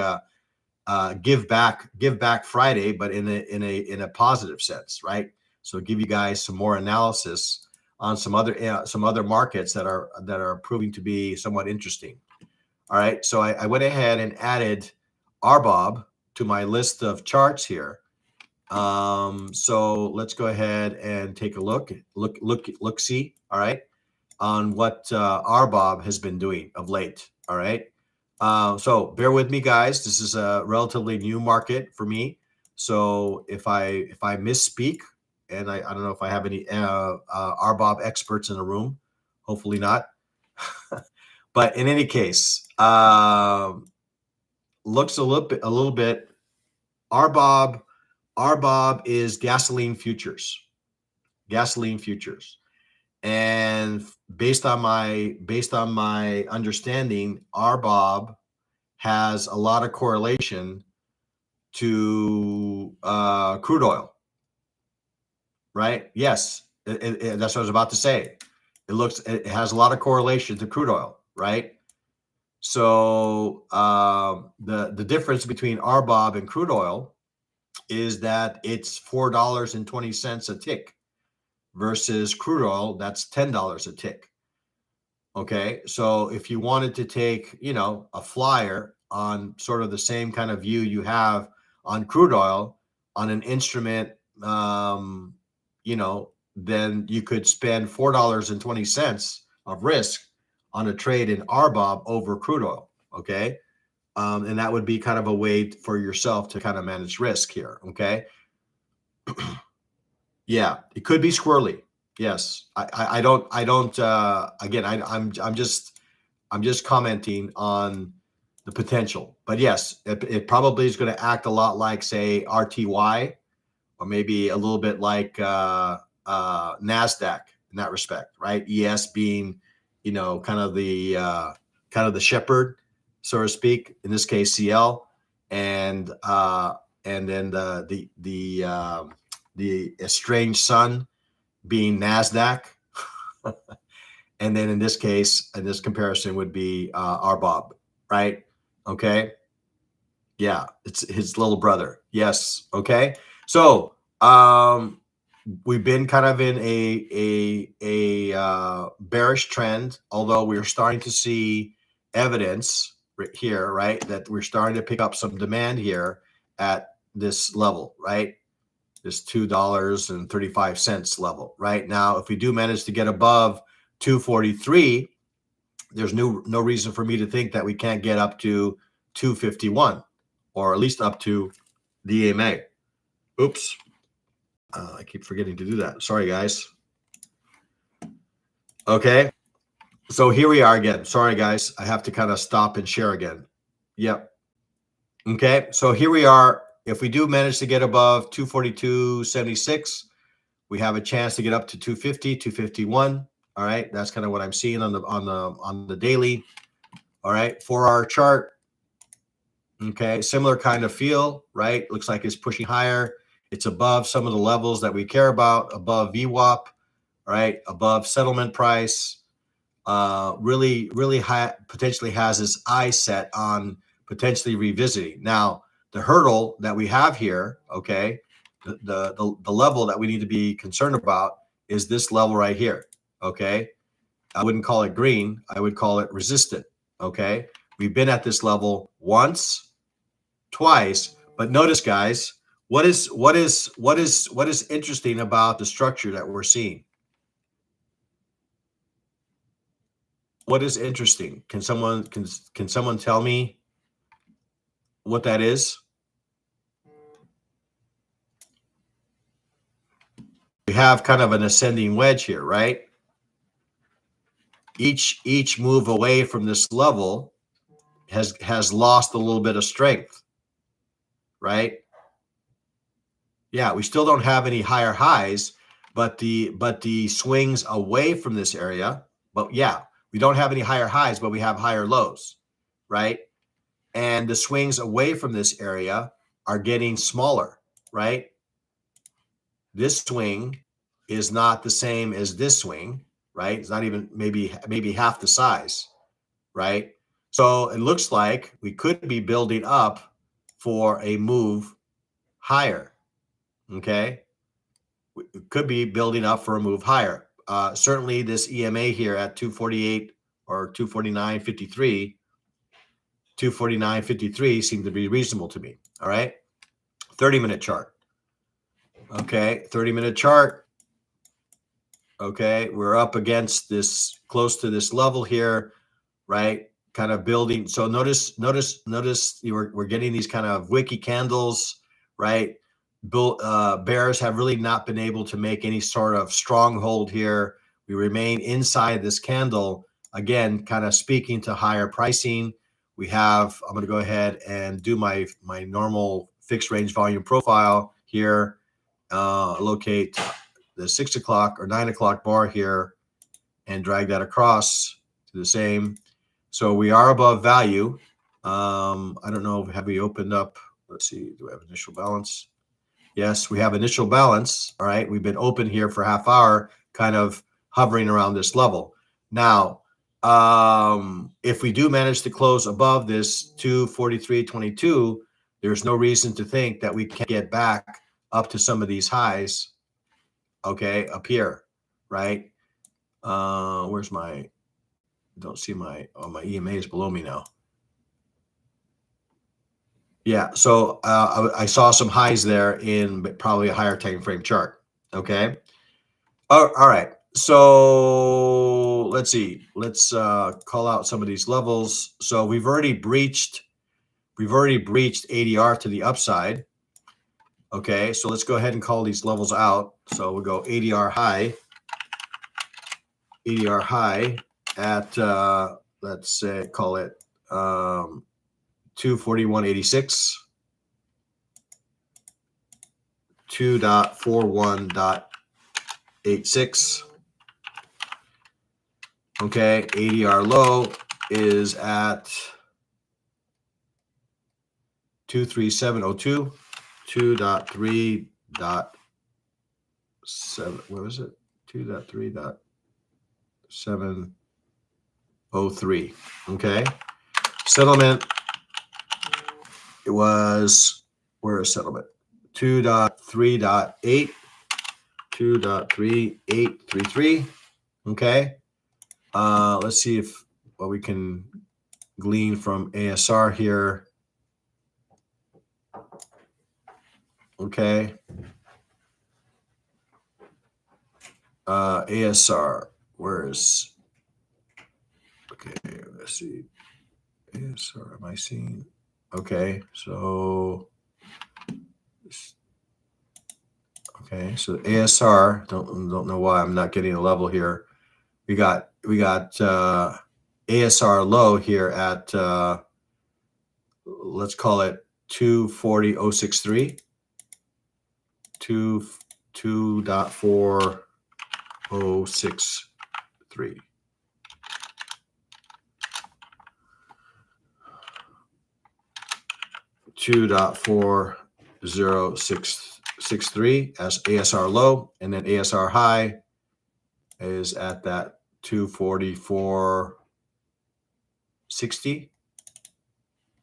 [SPEAKER 1] give back Friday, but in a positive sense, right? So give you guys some more analysis on some other markets that are proving to be somewhat interesting. All right, so I went ahead and added RBOB to my list of charts here. So let's go ahead and take a look, see, all right, on what RBOB has been doing of late. All right. So bear with me, guys. This is a relatively new market for me. So if I misspeak, and I don't know if I have any RBOB experts in the room, hopefully not. But in any case, looks a little bit. RBOB is gasoline futures. And based on my understanding, RBOB has a lot of correlation to crude oil, right? Yes, that's what I was about to say. It has a lot of correlation to crude oil, right? So the difference between RBOB and crude oil is that it's $4.20 a tick versus crude oil that's $10 a tick. Okay, so if you wanted to take, a flyer on sort of the same kind of view you have on crude oil on an instrument, then you could spend $4.20 of risk on a trade in RBOB over crude oil. Okay, and that would be kind of a way for yourself to kind of manage risk here. Okay, yeah, it could be squirrely. Yes, I don't again I'm just commenting on the potential. But yes, it probably is going to act a lot like, say, RTY, or maybe a little bit like NASDAQ in that respect, right? ES being, kind of the shepherd, so to speak. In this case, CL, and then the estranged son being NASDAQ. And then in this case, in this comparison would be RBOB, right? Okay. Yeah, it's his little brother. Yes. Okay. So we've been kind of in a bearish trend, although we're starting to see evidence right here, right, that we're starting to pick up some demand here at this level, right? This $2.35 level. Right now, if we do manage to get above 243, there's no reason for me to think that we can't get up to 251, or at least up to the EMA. Oops. I keep forgetting to do that. Sorry, guys. Okay. So here we are again. Sorry, guys. I have to kind of stop and share again. Yep. Okay. So here we are. If we do manage to get above 242.76, we have a chance to get up to 250, 251. All right. That's kind of what I'm seeing on the daily. All right. 4-hour chart. Okay. Similar kind of feel, right? Looks like it's pushing higher. It's above some of the levels that we care about, above VWAP, right? Above settlement price. Really high, potentially has his eye set on potentially revisiting. Now, the hurdle that we have here, okay, the level that we need to be concerned about is this level right here, okay? I wouldn't call it green. I would call it resistant, okay? We've been at this level once, twice, but notice, guys, what is interesting about the structure that we're seeing? What is interesting? Can someone tell me what that is? We have kind of an ascending wedge here, right? Each move away from this level has lost a little bit of strength, right? Yeah, we still don't have any higher highs, but the swings away from this area, but yeah, we don't have any higher highs, but we have higher lows, right? and the swings away from this area are getting smaller, right? This swing is not the same as this swing, right? It's not even maybe half the size, right? So it looks like we could be building up for a move higher, okay? We could be building up for a move higher. Certainly this EMA here at 248 or 249.53, 249.53 seemed to be reasonable to me, all right? 30-minute chart. Okay, 30-minute chart. Okay, we're up against this, close to this level here, right? Kind of building. So notice we're getting these kind of wiki candles, right? Bears have really not been able to make any sort of stronghold here. We remain inside this candle, again, kind of speaking to higher pricing. I'm going to go ahead and do my normal fixed range volume profile here. Locate the 6 o'clock or 9 o'clock bar here and drag that across to the same. So we are above value. I don't know, have we opened up? Let's see, do we have initial balance? Yes, we have initial balance. All right, we've been open here for half hour, kind of hovering around this level. Now, if we do manage to close above this 243.22, there's no reason to think that we can't get back up to some of these highs, okay, up here, right? Where's my, don't see my, oh, my EMA is below me now. Yeah, so I saw some highs there in probably a higher time frame chart, okay? All right, so let's see. Let's call out some of these levels. So we've already breached ADR to the upside. Okay, so let's go ahead and call these levels out. So we'll go ADR high at let's say call it 241.86, 2.41.86. Okay, ADR low is at 237.02, 2.3.7. What was it? 2.3.703. Okay. Settlement. It was, where is settlement? 2.3.8, 2.3833. Okay. Let's see what we can glean from ASR here. Okay. ASR, where is, okay, let's see. ASR, am I seeing? Okay, so, okay, so ASR, don't know why I'm not getting a level here. We got ASR low here at let's call it 240.063, 2.4063. $2.4063 as ASR low, and then ASR high is at that 244.60.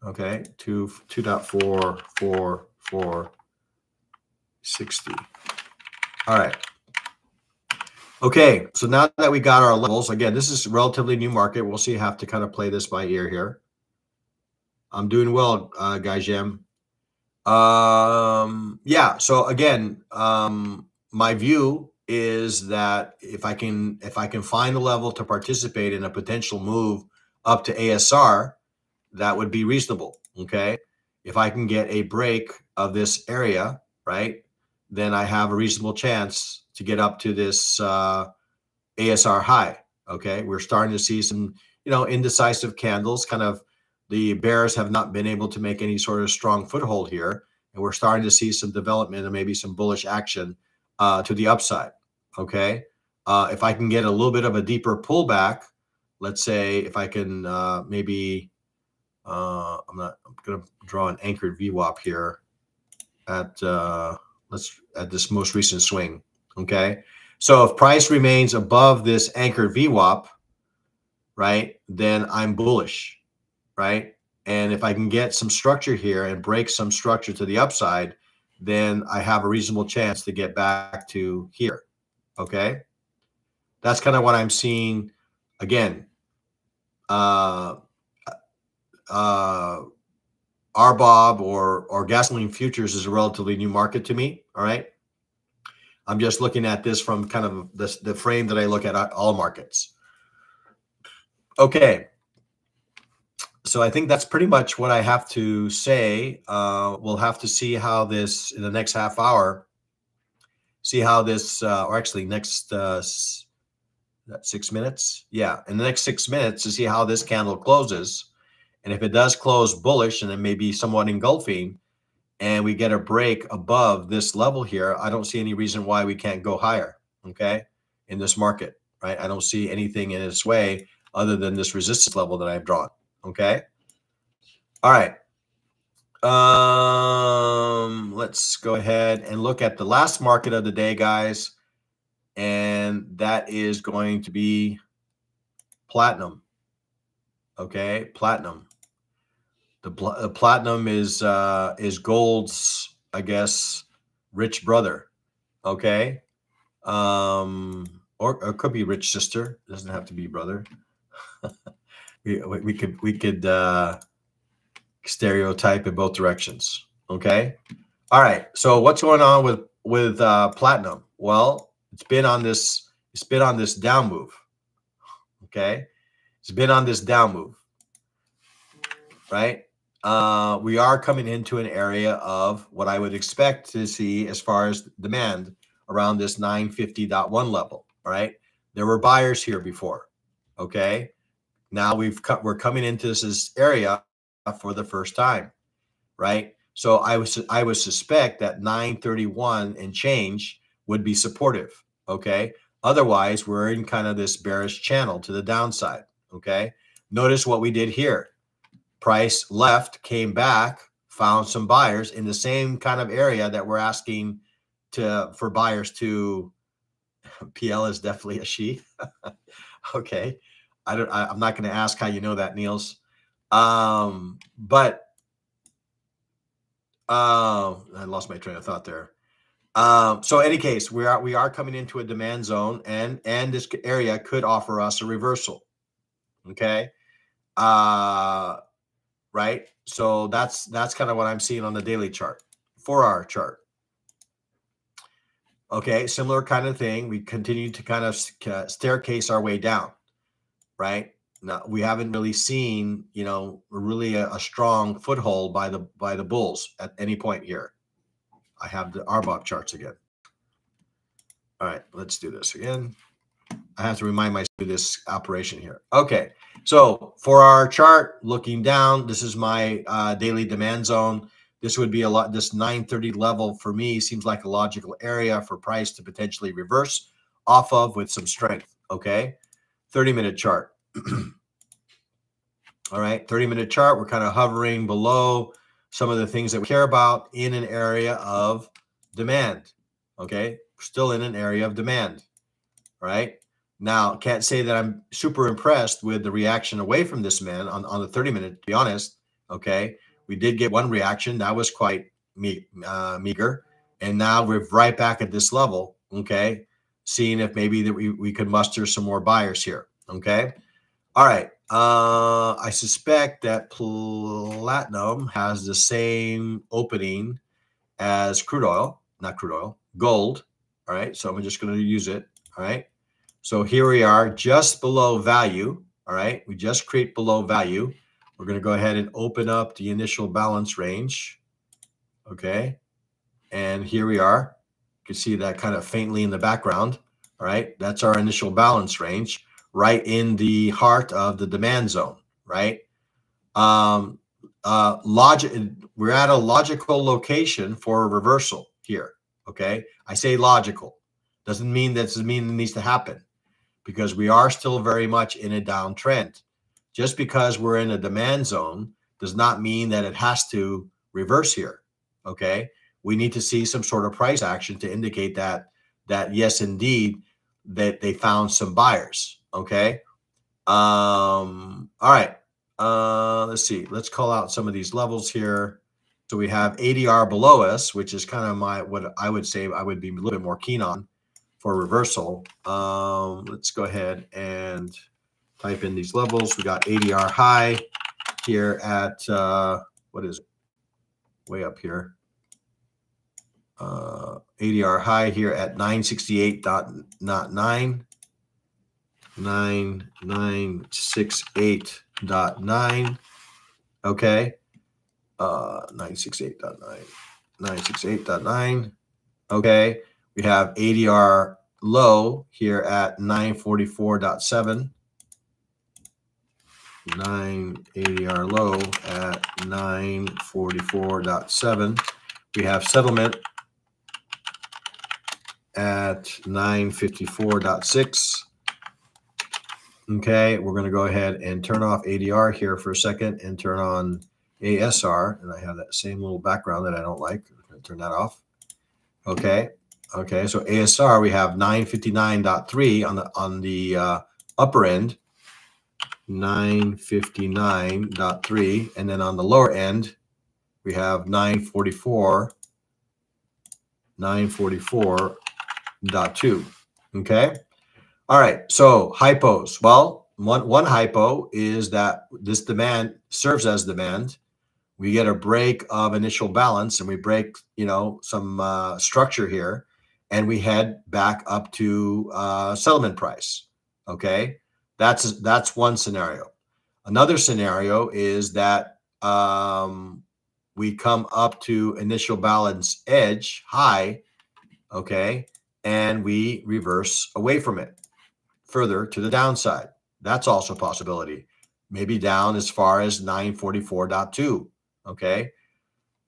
[SPEAKER 1] Okay, 2.44460. All right. Okay, so now that we got our levels, again, this is a relatively new market. We'll see, have to kind of play this by ear here. I'm doing well, guys. Yeah. So again, my view is that if I can find a level to participate in a potential move up to ASR, that would be reasonable. Okay. If I can get a break of this area, right, then I have a reasonable chance to get up to this ASR high. Okay. We're starting to see some, indecisive candles. Kind of the bears have not been able to make any sort of strong foothold here. And we're starting to see some development and maybe some bullish action to the upside. Okay. If I can get a little bit of a deeper pullback, let's say if I can maybe I'm going to draw an anchored VWAP here at this most recent swing. Okay. So if price remains above this anchored VWAP, right, then I'm bullish, right? And if I can get some structure here and break some structure to the upside, then I have a reasonable chance to get back to here. Okay. That's kind of what I'm seeing. Again, uh, uh, RBOB or gasoline futures is a relatively new market to me. All right. I'm just looking at this from kind of the frame that I look at all markets. Okay. So I think that's pretty much what I have to say. We'll have to see how this in the next half hour, see how this, or actually next 6 minutes. Yeah. In the next 6 minutes to see how this candle closes. And if it does close bullish and then maybe somewhat engulfing, and we get a break above this level here, I don't see any reason why we can't go higher, okay, in this market, right? I don't see anything in its way other than this resistance level that I've drawn, okay? All right. Let's go ahead and look at the last market of the day, guys, and that is going to be platinum, okay? Platinum. The platinum is gold's, I guess, rich brother. Okay. Or it could be rich sister. It doesn't have to be brother. we could stereotype in both directions. Okay. All right. So what's going on with platinum? Well, it's been on this down move. Okay. It's been on this down move. Right. We are coming into an area of what I would expect to see as far as demand around this 950.1 level. All right. There were buyers here before. Okay. Now we're coming into this area for the first time. Right. So I would suspect that 931 and change would be supportive. Okay. Otherwise, we're in kind of this bearish channel to the downside. Okay. Notice what we did here. Price left, came back, found some buyers in the same kind of area that we're asking for buyers to. PL is definitely a she. Okay. I'm not going to ask how you know that, Niels. But I lost my train of thought there. So in any case, we are coming into a demand zone, and this area could offer us a reversal. Okay. Right. So that's kind of what I'm seeing on the daily chart, 4-hour chart. Okay. Similar kind of thing. We continue to kind of staircase our way down. Right. Now, we haven't really seen, really a strong foothold by the bulls at any point here. I have the RBOB charts again. All right, let's do this again. I have to remind myself of this operation here. Okay, so for our chart, looking down, this is my daily demand zone. This would be this 930 level for me seems like a logical area for price to potentially reverse off of with some strength. Okay, 30-minute chart. All right, 30-minute chart, we're kind of hovering below some of the things that we care about in an area of demand. Okay, still in an area of demand. All right. Now, can't say that I'm super impressed with the reaction away from this man on the 30-minute, to be honest. Okay, we did get one reaction. That was quite meager. And now we're right back at this level. Okay, seeing if maybe that we could muster some more buyers here. Okay. All right. I suspect that platinum has the same opening as gold. All right. So I'm just going to use it. All right. So here we are just below value. All right. We just create below value. We're going to go ahead and open up the initial balance range. Okay. And here we are. You can see that kind of faintly in the background. All right. That's our initial balance range, right in the heart of the demand zone, right? We're at a logical location for a reversal here. Okay. I say logical. Doesn't mean it needs to happen, because we are still very much in a downtrend. Just because we're in a demand zone does not mean that it has to reverse here. Okay. We need to see some sort of price action to indicate that yes, indeed, that they found some buyers. Okay. All right. Let's see. Let's call out some of these levels here. So we have ADR below us, which is kind of what I would say I would be a little bit more keen on for reversal. Let's go ahead and type in these levels. We got ADR high here at what is it? Way up here. ADR high here at 968.9. 9968.9. Okay. 968.9. 968.9. Okay. We have ADR low here at 944.7. 9 ADR low at 944.7. We have settlement at 954.6. Okay, we're going to go ahead and turn off ADR here for a second and turn on ASR. And I have that same little background that I don't like. I'm going to turn that off. Okay. Okay. So ASR, we have 959.3 on the upper end, 959.3, and then on the lower end, we have 944.2. Okay. All right, so hypos. Well, one hypo is that this demand serves as demand. We get a break of initial balance, and we break, some structure here, and we head back up to settlement price. Okay, that's one scenario. Another scenario is that we come up to initial balance edge high, okay, and we reverse away from it further to the downside. That's also a possibility. Maybe down as far as 944.2. Okay.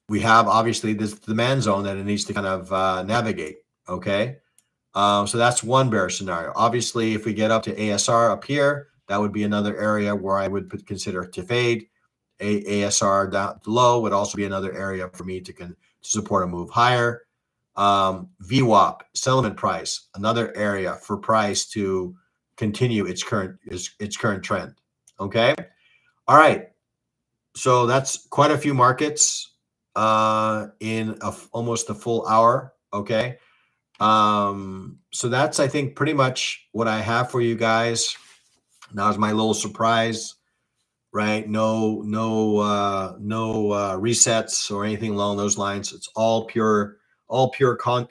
[SPEAKER 1] We have obviously this demand zone that it needs to kind of navigate. Okay. So that's one bear scenario. Obviously, if we get up to ASR up here, that would be another area where I would consider to fade. ASR down low would also be another area for me to support a move higher. VWAP, settlement price, another area for price to continue its current trend. Okay. All right. So that's quite a few markets in almost a full hour. Okay. So that's, I think, pretty much what I have for you guys. That was my little surprise, right? No resets or anything along those lines. It's all pure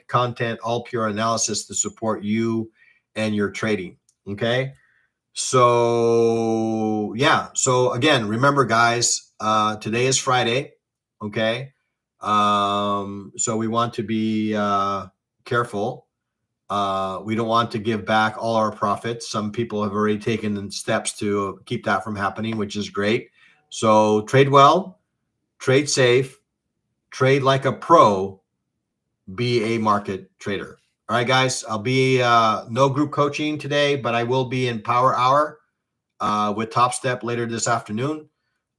[SPEAKER 1] content, all pure analysis to support you and your trading. Okay. So yeah. So again, remember guys, today is Friday. Okay. So we want to be careful. We don't want to give back all our profits. Some people have already taken steps to keep that from happening, which is great. So trade well, trade safe, trade like a pro, be a market trader. All right, guys, I'll be no group coaching today, but I will be in Power Hour with Top Step later this afternoon.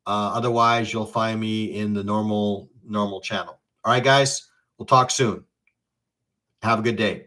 [SPEAKER 1] Otherwise, you'll find me in the normal channel. All right, guys, we'll talk soon. Have a good day.